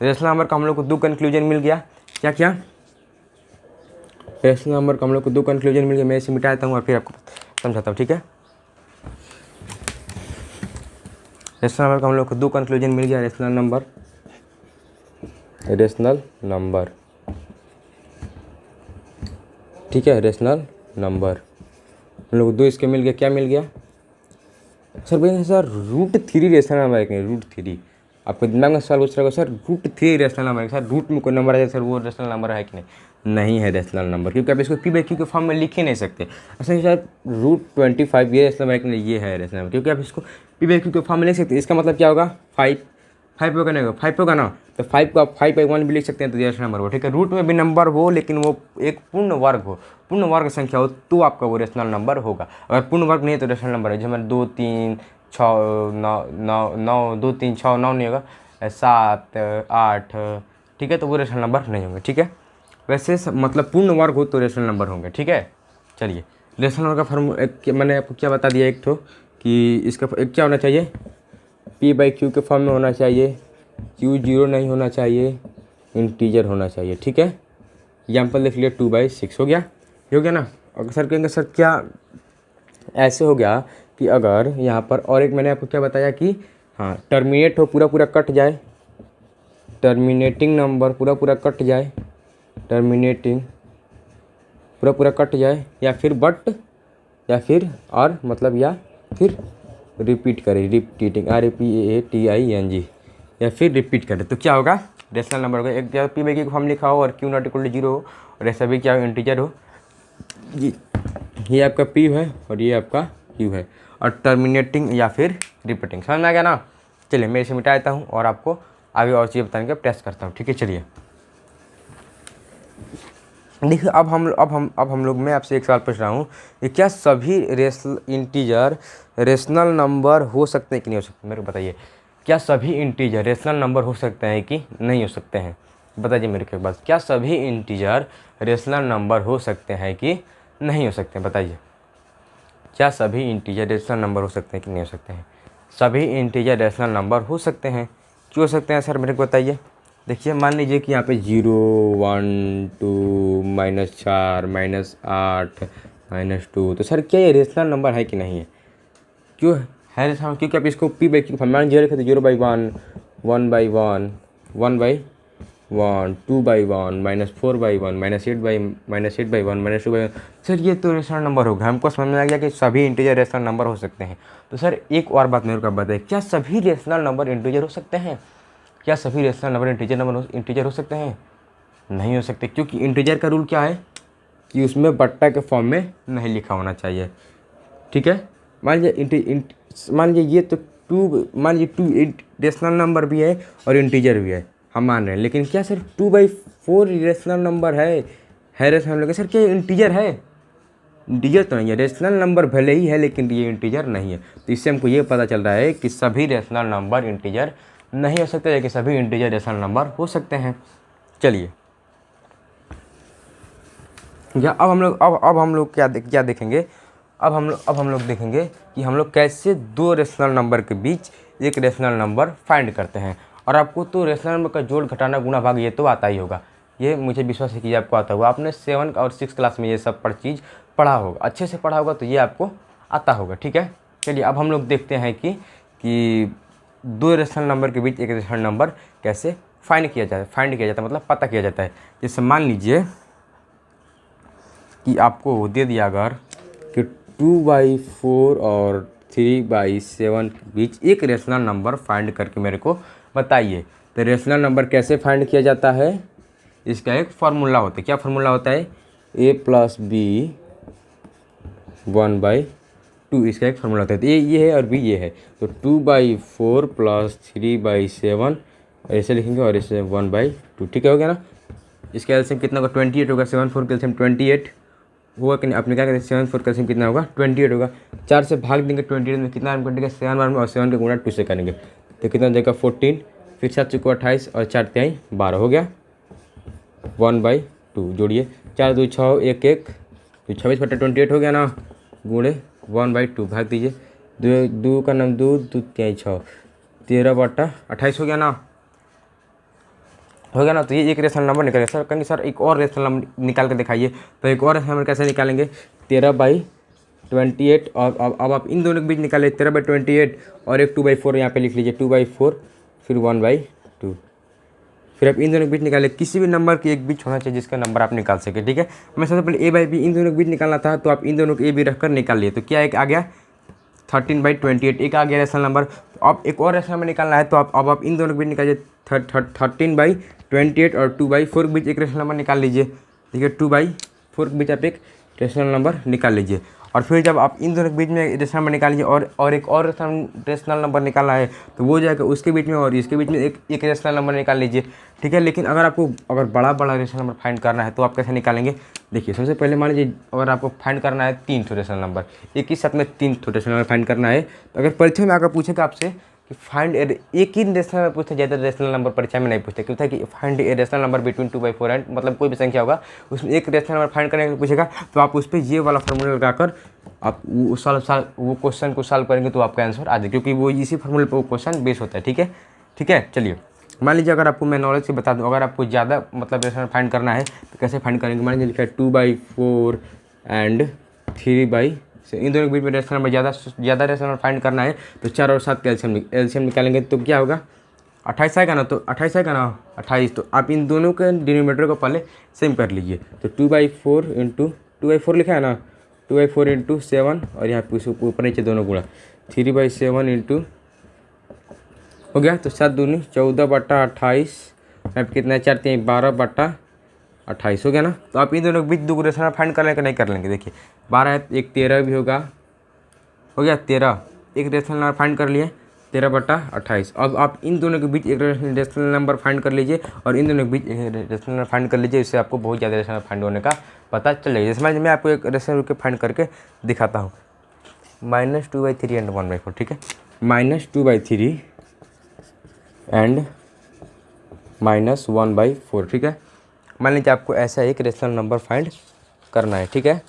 रेशनल नंबर का हम लोग को 2 कंक्लूजन मिल गया। क्या रेशनल नंबर का हम लोग को 2 कंक्लूजन मिल गया। मैं इसे मिटा देता हूँ और फिर आपको समझाता हूँ। ठीक है, रेशनल नंबर का हम लोग को 2 कंक्लूजन मिल गया। रेशनल नंबर ठीक है, रेशनल नंबर हम लोग 2 इसके मिल गया। क्या मिल गया सर? भाई सर √3 रेशनल नंबर है। √3 आपको दिमाग में सवाल पूछ रहा होगा, सर √3 रेशनल नंबर है, सर रूट में कोई नंबर है सर, वो रेशनल नंबर है कि नहीं? नहीं है रेशनल नंबर, क्योंकि आप इसको p/q के फॉर्म में लिख ही नहीं सकते। अच्छा सर √25 ये रेशनल नंबर है कि नहीं? ये है रेशनल नंबर, क्योंकि आप इसको p/q के फॉर्म में लिख सकते। इसका मतलब क्या होगा? 5 होगा नहीं होगा? 5 होगा ना, तो 5 को आप 5/1 भी लिख सकते हैं, तो रेशनल नंबर हो। ठीक है, रूट में भी नंबर हो लेकिन वो एक पूर्ण वर्ग संख्या हो तो आपका वो रेशनल नंबर होगा। अगर पूर्ण वर्ग नहीं है तो रेशनल नंबर है। जैसे 2 3 6 9 2 3 6 9 नहीं होगा, 7 8, ठीक है, तो वो रेशनल नंबर नहीं होंगे। ठीक है, वैसे मतलब पूर्ण वर्ग हो तो रेशनल नंबर होंगे। ठीक है, चलिए रेशनल नंबर का फॉर्मूला मैंने आपको क्या बता दिया, एक तो कि इसका एक क्या होना चाहिए? p/q के फॉर्म में होना चाहिए, q 0 नहीं होना चाहिए, इंटीजर होना चाहिए। ठीक है, एग्जाम्पल लिख लिया 2/6 हो गया ना। अगर सर कहेंगे सर क्या ऐसे हो गया कि अगर यहाँ पर और एक मैंने आपको क्या बताया कि हाँ टर्मिनेट हो, पूरा कट जाए, टर्मिनेटिंग नंबर पूरा कट जाए, टर्मिनेटिंग पूरा कट जाए, या फिर रिपीट करें, रिपीटिंग REPATING, या फिर रिपीट करें, तो क्या होगा? रेशनल नंबर होगा। एक जगह p/q का फॉर्म लिखा हो और q नॉट इक्वल टू 0 हो और ऐसा भी क्या हो? इंटीजर हो। ये आपका p है और ये आपका q है, और टर्मिनेटिंग या फिर रिपीटिंग। समझ में आ गया ना? चलिए मैं इसे मिटा देता हूँ और आपको आगे और चीज़ बताने का प्रयास करता हूँ। ठीक है, चलिए देखिए अब हम लोग मैं आपसे एक सवाल पूछ रहा हूँ कि क्या सभी इंटीजर रेशनल नंबर हो सकते हैं कि नहीं हो सकते, मेरे को बताइए। क्या सभी इंटीजर रेशनल नंबर हो सकते हैं कि नहीं हो सकते हैं? बताइए मेरे को एक बात, क्या सभी इंटीजर रेशनल नंबर हो सकते हैं कि नहीं हो सकते हैं? बताइए, क्या सभी इंटीजर रेशनल नंबर हो सकते हैं कि नहीं हो सकते हैं? सभी इंटीजर रेशनल नंबर हो सकते हैं। क्यों हो सकते हैं सर, मेरे को बताइए। देखिए मान लीजिए कि यहाँ पे 0 1 2 -4 -8 -2, तो सर क्या ये रेशनल नंबर है कि नहीं है? क्यों है रेशनल? क्योंकि आप इसको पी बाई क्यू मान जीरो लिखे तो 0/1 1/1 1/1 2/1 -4/1 -8/1 -2/1। सर ये तो रेशनल नंबर होगा। हमको समझ में आ गया कि सभी इंटीजर रेशनल नंबर हो सकते हैं। तो सर एक और बात मेरे को बताइए, क्या सभी रेशनल नंबर इंटीजर हो सकते हैं? क्या सभी रेशनल नंबर इंटीजर हो सकते हैं? नहीं हो सकते, क्योंकि इंटीजर का रूल क्या है कि उसमें बट्टा के फॉर्म में नहीं लिखा होना चाहिए। ठीक है, मान लीजिए ये तो मान लीजिए 2 रेशनल नंबर भी है और इंटीजर भी है, हम मान रहे हैं। लेकिन क्या सिर्फ 2/4 रेशनल नंबर है रेशनल नंबर? सर क्या इंटीजर है? इंटीजर तो नहीं है। रेशनल नंबर भले ही है लेकिन ये इंटीजर नहीं है। तो इससे हमको ये पता चल रहा है कि सभी रेशनल नंबर इंटीजर नहीं हो सकते, लेकिन सभी इंटीजर रेशनल नंबर हो सकते हैं। चलिए या अब हम लोग क्या देखेंगे। अब हम लोग देखेंगे कि हम लोग कैसे दो रेशनल नंबर के बीच एक रेशनल नंबर फाइंड करते हैं। और आपको तो रेशनल नंबर का जोड़ घटाना गुणा भाग ये तो आता ही होगा, ये मुझे विश्वास है कि आपको आता होगा। आपने 7 और 6 क्लास में ये सब चीज़ पढ़ा होगा, अच्छे से पढ़ा होगा, तो ये आपको आता होगा। ठीक है, चलिए अब हम लोग देखते हैं कि दो रेशनल नंबर के बीच एक रेशनल नंबर कैसे फाइंड किया जाता है, मतलब पता किया जाता है। जैसे मान लीजिए कि आपको दे दिया अगर कि 2/4 और 3/7 के बीच एक रेशनल नंबर फाइंड करके मेरे को बताइए। तो रेशनल नंबर कैसे फाइंड किया जाता है, इसका एक फार्मूला होता है। क्या फार्मूला होता है? a + b 1/2, इसका एक फार्मूला होता है। तो ये है और b ये है। तो 2/4 + 3/7 ऐसे लिखेंगे और इसे 1/2। ठीक है, हो गया ना। इसका एलसीएम कितना होगा? 28 होगा। 7 4 का एलसीएम 28 होगा कि नहीं? आपने क्या करें, 7 4 का एलसीएम कितना होगा? 28 होगा। 4 से भाग देंगे 28 में, कितना हम करेंगे? 7 बार में, और 7 का गुणा 2 से करेंगे तो कितना हो जाएगा? 14। फिर 7 चौको 28 और 4 तिहाई 12 हो गया। 1/2 जोड़िए, 4 2 6 1 1 तो 26/28 हो गया ना, गुणे 1/2 भाग दीजिए। 2 का नाम 2 2 तिहाई 6 13/28 हो गया ना, हो गया ना। तो ये एक रेशनल नंबर निकल गया। सर कहेंगे सर एक और रेशनल नंबर निकाल के दिखाइए। तो एक और रेशनल नंबर कैसे निकालेंगे? 13/28 और अब आप इन दोनों के बीच निकालिए। 13/28 और एक 2/4 यहाँ पे लिख लीजिए, 2/4 फिर 1/2। फिर आप इन दोनों के बीच निकालिए। किसी भी नंबर के एक बीच होना चाहिए जिसका नंबर आप निकाल सके। ठीक है, मैं सबसे पहले a/b इन दोनों के बीच निकालना था, तो आप इन दोनों को a b रखकर निकाल लिए। तो क्या एक आ गया? 13/28 एक आ गया रेशनल नंबर। तो अब एक और रेशनल नंबर निकालना है, तो आप इन दोनों के बीच निकालिए। 13/28 और 2/4 के बीच एक रेशनल नंबर निकाल लीजिए। ठीक है, 2/4 के बीच आप एक रेशनल नंबर निकाल लीजिए। और फिर जब आप इन दोनों के बीच में रेशनल नंबर निकाल लीजिए और एक और रेशनल नंबर निकालना है, तो वो जाएगा उसके बीच में और इसके बीच में एक रेशनल नंबर निकाल लीजिए। ठीक है, लेकिन अगर बड़ा रेशनल नंबर फाइंड करना है तो आप कैसे निकालेंगे? देखिए सबसे पहले मान लीजिए अगर आपको फाइंड करना है 3 रेशनल नंबर, एक ही साथ में 3 रेशनल नंबर फाइंड करना है, तो अगर परीक्षा में आकर पूछेगा आपसे कि फाइंड एक ही रेशनल नंबर पूछते, ज़्यादा रेशनल नंबर परीक्षा में नहीं पूछते। क्यों था कि find a rational number between 2/4 and, मतलब कोई भी संख्या होगा उसमें एक रेशनल नंबर फाइंड करने के लिए पूछेगा, तो आप उस पर ये वाला फॉर्मूला लगाकर आप वो क्वेश्चन को सॉल्व करेंगे तो आपका आंसर आ जाए, क्योंकि वो इसी फॉर्मूले पर वो क्वेश्चन बेस होता है। ठीक है, चलिए मान लीजिए अगर आपको मैं नॉलेज से बता दूं, अगर आपको ज़्यादा मतलब रेशनल फाइंड करना है तो कैसे फाइंड करेंगे? मान लीजिए लिखा है 2/4 एंड 3/, इन दोनों के बीच में रेशनल नंबर ज़्यादा रेशनल नंबर फाइंड करना है, तो 4 और 7 का एलसीएम निकालेंगे तो क्या होगा? 28 आएगा ना। तो 28 आएगा ना, 28। तो आप इन दोनों के डिनोमिनेटर को पहले सेम कर लीजिए। तो 2/4 लिखा है ना, 2/4 × 7 और यहाँ पे ऊपर नीचे दोनों गुणा 3/7 इंटू हो गया। तो 7 दूनी 14/28, यहाँ पे कितना है? 4 3 12/28 हो गया ना। तो आप इन दोनों के बीच दो रेशनल फाइंड कर लेंगे नहीं कर लेंगे? देखिए 12 है, एक 13 भी होगा, हो गया 13, एक रेशनल नंबर फाइंड कर लिए। 13/28। अब आप इन दोनों के बीच एक रेशनल नंबर फाइंड कर लीजिए और इन दोनों के बीच एक रेशनल नंबर फाइंड कर लीजिए। इससे आपको बहुत ज़्यादा रेशनल फाइंड होने का पता चलेगा। जैसे मैं आपको एक रेशनल के फाइंड करके दिखाता हूँ। -2/3 एंड 1/4, ठीक है। -2/3 एंड -1/4, ठीक है। मान लीजिए आपको ऐसा एक रेशनल नंबर फाइंड करना है, ठीक है।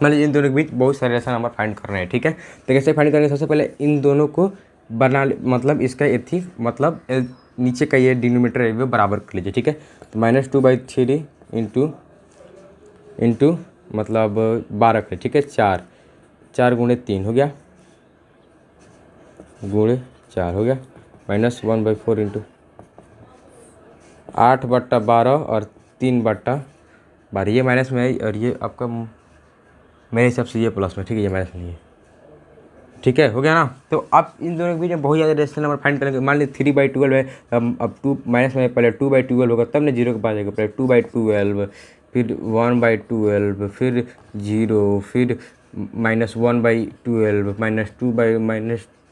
मान लीजिए इन दोनों के बीच बहुत सारे रेशनल नंबर फाइंड करने हैं, ठीक है। तो कैसे फाइंड करेंगे? सबसे पहले इन दोनों को मतलब इसका एथी मतलब नीचे का ये डिनोमिनेटर है वो बराबर कर लीजिए, ठीक है। तो -2/3 इंटू मतलब 12 का, ठीक है, 4 गुणे 3 हो गया, गुणे 4 हो गया, -1/4 इंटू 8/12 और 3/12, ये माइनस में है और ये आपका मेरे हिसाब से ये प्लस में, ठीक है, ये माइनस नहीं है, ठीक है, हो गया ना। तो आप इन दोनों के बीच में बहुत ज़्यादा रेशनल नंबर फाइंड करेंगे। मान लीजिए 3/12 है, अब 2 माइनस में पहले 2/12 होगा तब ना 0 के पास जाएगा, पहले 2/12 फिर 1/12 फिर 0 फिर -1/12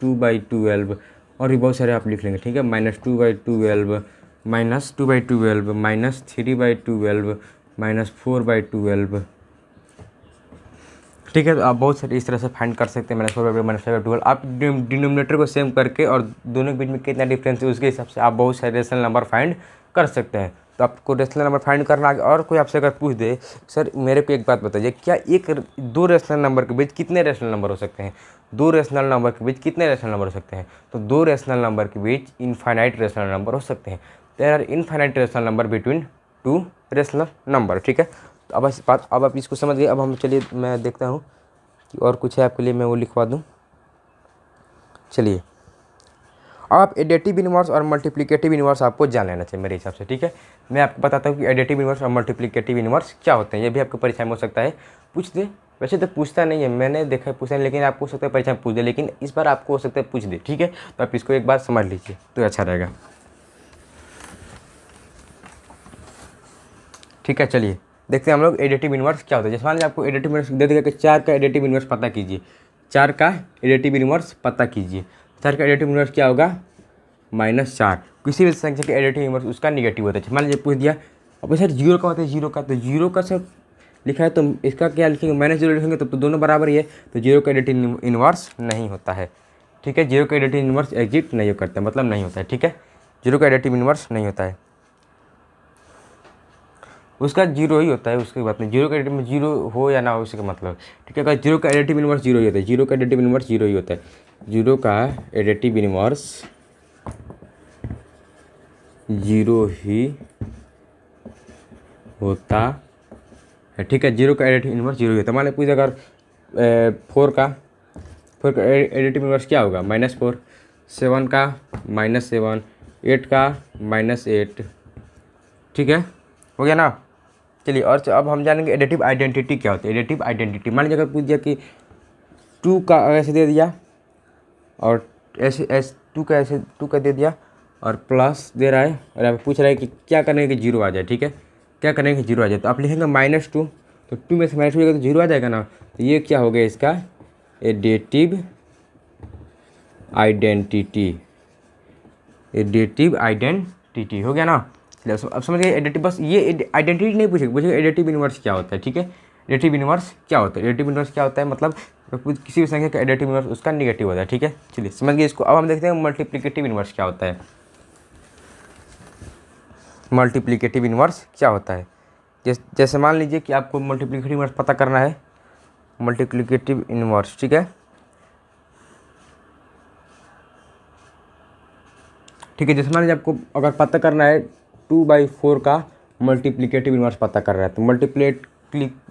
-2/12 और भी बहुत सारे आप लिख लेंगे, ठीक है। -2/12 -2/12 -3/12 -4/12, ठीक है। तो आप बहुत सारे इस तरह से फाइंड कर सकते हैं। -4/12 आप डिनोमिनेटर को सेम करके और दोनों के बीच में कितना डिफरेंस है उसके हिसाब से आप बहुत सारे रेशनल नंबर फाइंड कर सकते हैं। तो आपको रेशनल नंबर फाइंड करना आगे और कोई आपसे अगर पूछ दे, सर मेरे को एक बात बताइए, क्या दो रेशनल नंबर के बीच कितने रेशनल नंबर हो सकते हैं? 2 रेशनल नंबर के बीच कितने रेशनल नंबर हो सकते हैं? तो 2 रेशनल नंबर के बीच इनफाइनाइट रेशनल नंबर हो सकते हैं। There are infinite rational number between 2 rational number, ठीक है। तो अब आप इसको समझ गए। अब हम चलिए मैं देखता हूँ कि और कुछ है आपके लिए, मैं वो लिखवा दूँ। चलिए अब आप एडिटिव इनवर्स और मल्टीप्लिकेटिव इनवर्स आपको जान लेना चाहिए मेरे हिसाब से, ठीक है। मैं आपको बताता हूँ कि एडिटिव इनवर्स और मल्टीप्लिकेटिव इनवर्स क्या होते हैं। ये भी आपको परीक्षा में हो सकता है पूछ दे। वैसे तो पूछता नहीं है, मैंने देखा है पूछा नहीं, लेकिन आपको हो सकता है परीक्षा में पूछ दे, लेकिन इस बार आपको हो सकता है पूछ दे, ठीक है। तो आप इसको एक बार समझ लीजिए तो अच्छा रहेगा, ठीक है। चलिए देखते हैं हम लोग एडिटिव इनवर्स क्या होता है। जैसे मान लीजिए आपको एडिटिव इनवर्स दे देगा कि 4 का एडिटिव इनवर्स पता कीजिए, 4 का एडिटिव इनवर्स पता कीजिए। 4 का एडिटिव इनवर्स क्या होगा? -4। किसी भी संख्या के एडिटिव इनवर्स उसका निगेटिव होता है। मान लीजिए पूछ दिया अब सर 0 का होता है, 0 का, तो 0 का सर लिखा है तो इसका क्या लिखेंगे? -0 लिखेंगे तो दोनों बराबर ही है, तो 0 का एडिटिव इनवर्स नहीं होता है, ठीक है। 0 का एडिटिव इनवर्स एग्जिस्ट नहीं करता, मतलब नहीं होता है, ठीक है। 0 का एडिटिव इनवर्स नहीं होता है, उसका 0 ही होता है, उसकी बात नहीं। 0 का एडिटिव में 0 हो या ना हो उसका मतलब, ठीक है। अगर 0 का एडिटिव इनवर्स 0 ही होता है, 0 का एडिटिव इनवर्स 0 ही होता है, 0 का एडिटिव इनवर्स 0 ही होता है, ठीक है। 0 का एडिटिव इनवर्स 0 ही होता है। मान लीजिए पूछे अगर 4 का एडिटिव इनवर्स क्या होगा? -4, 7 का -7, 8 का -8, ठीक है, हो गया ना। चलिए और अब हम जानेंगे एडिटिव आइडेंटिटी क्या होती है। एडिटिव आइडेंटिटी मान लीजिए अगर पूछ दिया कि 2 का ऐसे दे दिया और ऐसे 2 का दे दिया और प्लस दे रहा है और आप पूछ रहा है कि क्या करने कि 0 आ जाए, ठीक है, क्या करने कि 0 आ जाए। तो आप लिखेंगे -2, तो 2 में से -2 जाएगा तो 0 आ जाएगा ना। तो ये क्या हो गया इसका? एडिटिव आइडेंटिटी, एडिटिव आइडेंटिटी हो गया ना। अब समझ गए एडिटिव, बस ये आइडेंटिटी नहीं पूछेगा एडिटिव इनवर्स क्या होता है, ठीक है। एडिटिव इनवर्स क्या होता है? एडिटिव इनवर्स क्या होता है मतलब किसी भी संख्या का एडिटिव इनवर्स उसका निगेटिव होता है, ठीक है। चलिए समझ गए इसको। अब हम देखते हैं मल्टीप्लिकेटिव इनवर्स क्या होता है। मल्टीप्लिकेटिव इनवर्स क्या होता है? जैसे मान लीजिए कि आपको मल्टीप्लिकेटिव इनवर्स पता करना है, मल्टीप्लिकेटिव इनवर्स, ठीक है, ठीक है। जैसे मान लीजिए आपको अगर पता करना है 2/4 का मल्टीप्लिकेटिव इनवर्स पता कर रहा है, तो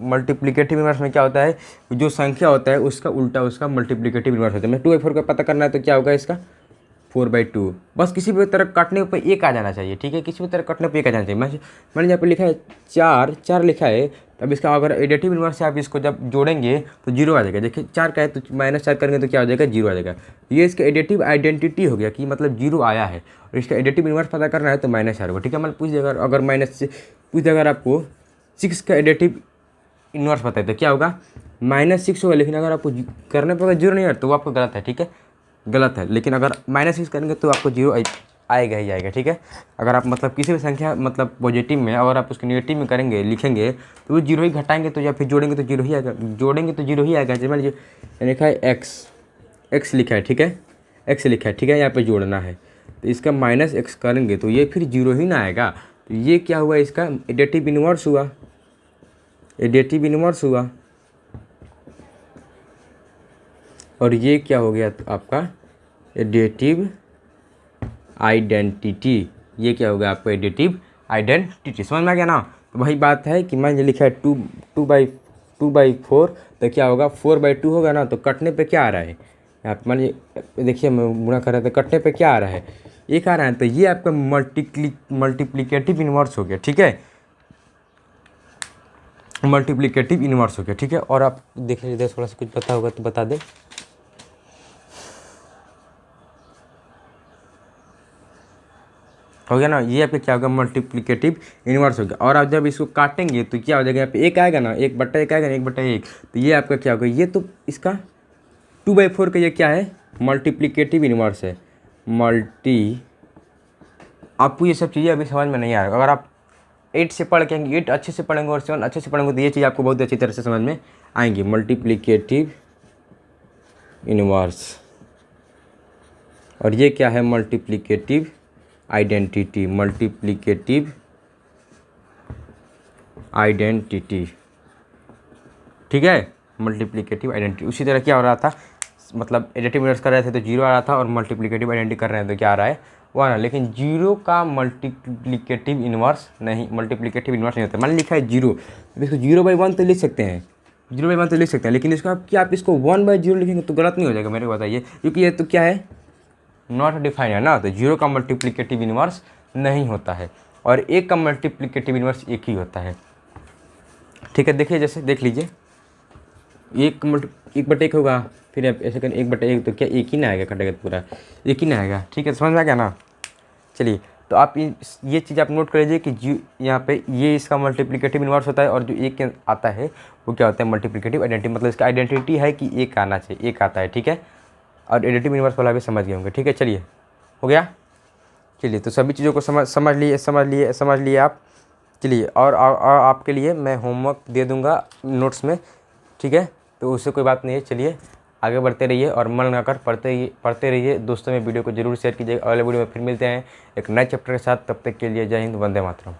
मल्टीप्लिकेटिव इनवर्स में क्या होता है? जो संख्या होता है उसका उल्टा उसका मल्टीप्लिकेटिव इनवर्स होता है। मैं 2/4 का पता करना है तो क्या होगा इसका? 4/2। बस किसी भी तरह कटने पर 1 आ जाना चाहिए, ठीक है, किसी भी तरह कटने पर 1 आ जाना चाहिए। मान लीजिए यहाँ पर लिखा है 4 लिखा है, तब इसका अगर एडिटिव इनवर्स से आप इसको जब जोड़ेंगे तो 0 आ जाएगा। देखिए 4 का है तो -4 करेंगे तो क्या हो जाएगा? 0 आ जाएगा। ये इसका एडिटिव आइडेंटिटी हो गया कि मतलब 0 आया है और इसका एडिटिव इनवर्स पता करना है तो -4 होगा, ठीक है। मतलब पूछ देगा अगर पूछ देगा अगर आपको 6 का एडिटिव इनवर्स पता है तो क्या होगा? -6 होगा, लेकिन अगर आपको करने पर 0 नहीं है तो वो आपको गलत है, ठीक है। गलत है। लेकिन अगर -6 करेंगे तो आपको 0 आएगा ही आएगा, ठीक है। अगर आप मतलब किसी भी संख्या मतलब पॉजिटिव में अगर आप उसको नेगेटिव में करेंगे लिखेंगे तो वो 0 ही घटाएंगे तो या फिर जोड़ेंगे तो 0 ही आएगा, जोड़ेंगे तो 0 ही आएगा। जैसे मान लीजिए लिखा है एक्स लिखा है, ठीक है, एक्स लिखा है, ठीक है, यहाँ पे जोड़ना है तो इसका -x करेंगे तो ये फिर 0 ही ना आएगा। तो ये क्या हुआ, इसका एडिटिव इनवर्स हुआ, एडिटिव इनवर्स हुआ। और ये क्या हो गया आपका एडिटिव आइडेंटिटी, ये क्या हो गया आपको एडिटिव आइडेंटिटी। समझ में आ गया ना। तो वही बात है कि मान लिखा है 2/4 तो क्या होगा 4/2 होगा ना। तो कटने पे क्या आ रहा है, आप मान लीजिए देखिए मैं गुणा कर रहा था, कटने पे क्या आ रहा है, एक आ रहा है। तो ये आपका मल्टीप्लिकेटिव इनवर्स हो गया, ठीक है, मल्टीप्लिकेटिव इनवर्स हो गया, ठीक है। और आप देख लीजिए थोड़ा सा कुछ पता होगा तो बता दे। हो गया ना, ये आपका क्या होगा मल्टीप्लिकेटिव इनवर्स हो गया। और आप जब इसको काटेंगे तो क्या हो जाएगा, यहाँ पे 1 आएगा ना, 1/1 आएगा ना, 1/1। तो ये आपका क्या होगा, ये तो इसका 2/4 का ये क्या है मल्टीप्लिकेटिव इनवर्स है। आपको ये सब चीज़ें अभी समझ में नहीं आ रहा। अगर आप 8 से पढ़ के 8 अच्छे से पढ़ेंगे और 7 अच्छे से पढ़ेंगे तो ये चीज़ आपको बहुत अच्छी तरह से समझ में आएंगी। मल्टीप्लिकेटिव इनवर्स और ये क्या है मल्टीप्लिकेटिव आइडेंटिटी, मल्टीप्लिकेटिव आइडेंटिटी, ठीक है, मल्टीप्लिकेटिव आइडेंटिटी। उसी तरह क्या हो रहा था, मतलब एडिटिव इनवर्स कर रहे थे तो 0 आ रहा था और मल्टीप्लिकेटिव आइडेंटिटी कर रहे हैं तो क्या आ रहा है 1 आ। लेकिन 0 का मल्टीप्लिकेटिव इनवर्स नहीं, मल्टीप्लिकेटिव इनवर्स नहीं होता। मान लिखा है 0 तो इसको 0/1 तो लिख सकते हैं, 0/1 तो लिख सकते हैं। लेकिन इसको आप क्या आप इसको 1/0 लिखेंगे तो गलत नहीं हो जाएगा, मेरे को बताइए, क्योंकि ये तो क्या है नॉट डिफाइंड है ना। तो 0 का मल्टीप्लिकेटिव इनवर्स नहीं होता है और 1 का मल्टीप्लिकेटिव इनवर्स 1 ही होता है, ठीक है। देखिए जैसे देख लीजिए 1/1 होगा, फिर आप ऐसे करें 1/1 तो क्या 1 ही ना आएगा, कटेगा तो पूरा 1 ही ना आएगा, ठीक है, समझ में आ गया ना। चलिए तो आप ये चीज़ आप नोट कर लीजिए कि यहाँ पे ये इसका मल्टीप्लिकेटिव इनवर्स होता है और जो 1 आता है वो क्या होता है मल्टीप्लिकेटिव आइडेंटिटी। मतलब इसका आइडेंटिटी है कि 1 आना चाहिए, 1 आता है, ठीक है। और एडिटिव इनवर्स वाला भी समझ गए होंगे, ठीक है। चलिए हो गया, चलिए तो सभी चीज़ों को समझ लिए आप। चलिए और आपके लिए मैं होमवर्क दे दूंगा नोट्स में, ठीक है, तो उससे कोई बात नहीं है। चलिए आगे बढ़ते रहिए और मन लगाकर पढ़ते रहिए। दोस्तों में वीडियो को जरूर शेयर कीजिए। अगले वीडियो में फिर मिलते हैं एक नए चैप्टर के साथ। तब तक के लिए जय हिंद, वंदे मातरम।